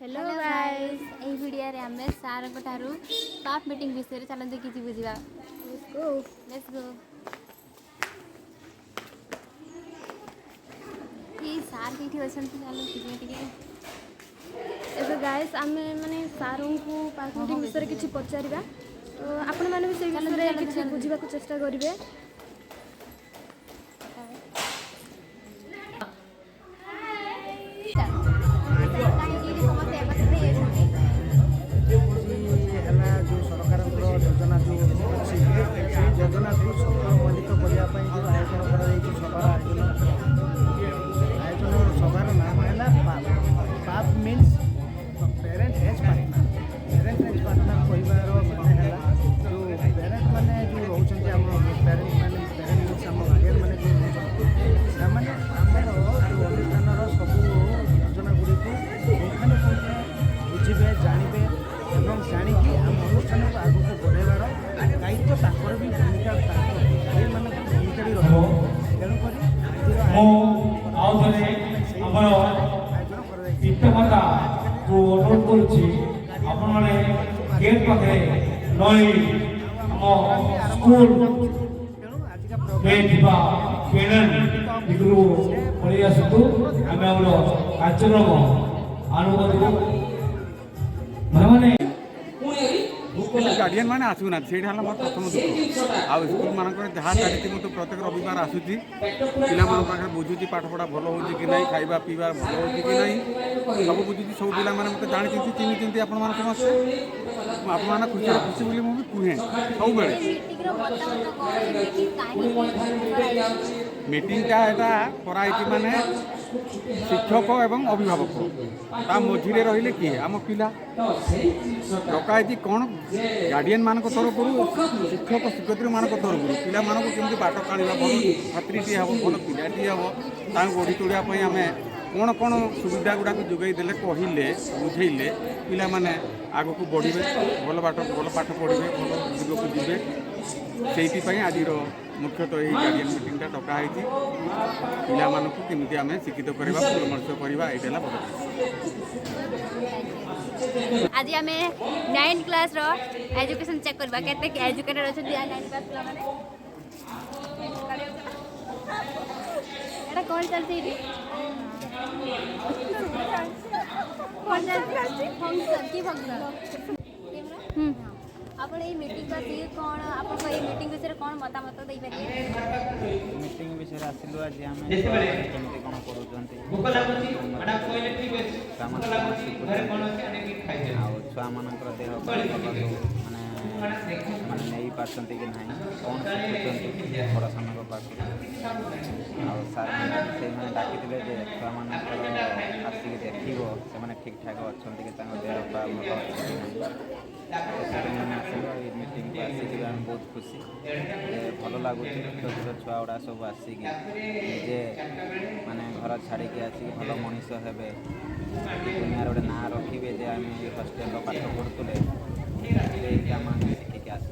Hello guys ए video रे हमें सार को ठारू पाप मीटिंग विषय रे चलते किछि बुझिबा लेट्स गो ई सार केठी अछन चलो किछि टिके एबे गाइस आमे माने सारों को पास मीटिंग विषय रे किछि पचारिबा तो आपण माने भी से विषय रे किछि बुझिबा को चेष्टा करिवे। योजना को सफलमंडित करने आयोजन आयोजन सभार नाम है पाप मीन्स पेरेंट एज पार्टनर कहबार माने जो पेरेंट मैंने जो रोचे पेरेंट मैंने मीन्स आम गार्डियन मैंने जो रोचे आमर जो अनुष्ठान सब योजना गुड़ी बुझे जानवे और जाणिकी आम अनुष्ठान को आगे बढ़ेबार दायित्व ताकर भी भूमिका ये मान भूमिका भी रही तेणुक पितामाता को अनुरोध करुच्ची आपने गेट पाखे नई स्कूल भितर पड़े आसतु आम कार्यक्रम आरंभ करूँ गार्डियन मैंने आसुना से मोर प्रथम दुख आ स्कूल मानक जहाँ चलती मुझे प्रत्येक रविवार आसूसी पाखे बुझुची पाठपढ़ा भल हो कि नहीं खाଇବା पीवा भल हो कि नहीं सब बुझुची सब पिला मतलब जानी चिन्ह आपण मान समस्ते आपने खुशी खुशी बोली मुझे कहे सब मीटिंगटा यहाँ कराई माने शिक्षक एवं अभिभावक ता मझे रही किए आम पिला डकाई कौन गार्डियन मान तरफ शिक्षक शिक्षयित्री मान तरफ पिला केमती बाट का भल छात्रीटी हे भल पिलाटी हे गढ़ी तोड़ापी आम कौन कौन सुविधा गुड़ाक जोगेदेले कहले बुझेले पिला माने आग को बढ़े भल पाठ पढ़े भल दिग को जी से आज मुख्यतः यही गार्डियन मीटिंगटा डकाई पिला मानक केमती आम शिक्षित करवा परामर्श करवा यहाँ बड़ आज आम 9th क्लास रो एजुकेशन चेक करबा केते एजुकेटेड अछि 9th क्लास पिला माने एटा कोन चलते इडी कोन चलते फंक्शन की फंक्शन आपण ए मीटिंग का दिए कोन आपण को ए मीटिंग विषय कोन मतामत दई पारे मीटिंग विषय आसिलु आज आम केमती कौन करुँच छुआ मान देह माने नहीं पार्टी कि ना कौन शिखुं बड़ सान पाख सार मैंने डाकी छुआ मान आसिक देख से ठीक ठाक अच्छा देह पा भल आसिलु मीटिंग को आसिक आम बहुत खुशी भल लगुच छोट छोट छुआ गुड़ा सब आसिक निजे माने घर छाड़ी आसिक भल मनीष हे दुनिया गोटे ना रखिए जे आम हस्टेल पाठ पढ़ुले शिखिक आस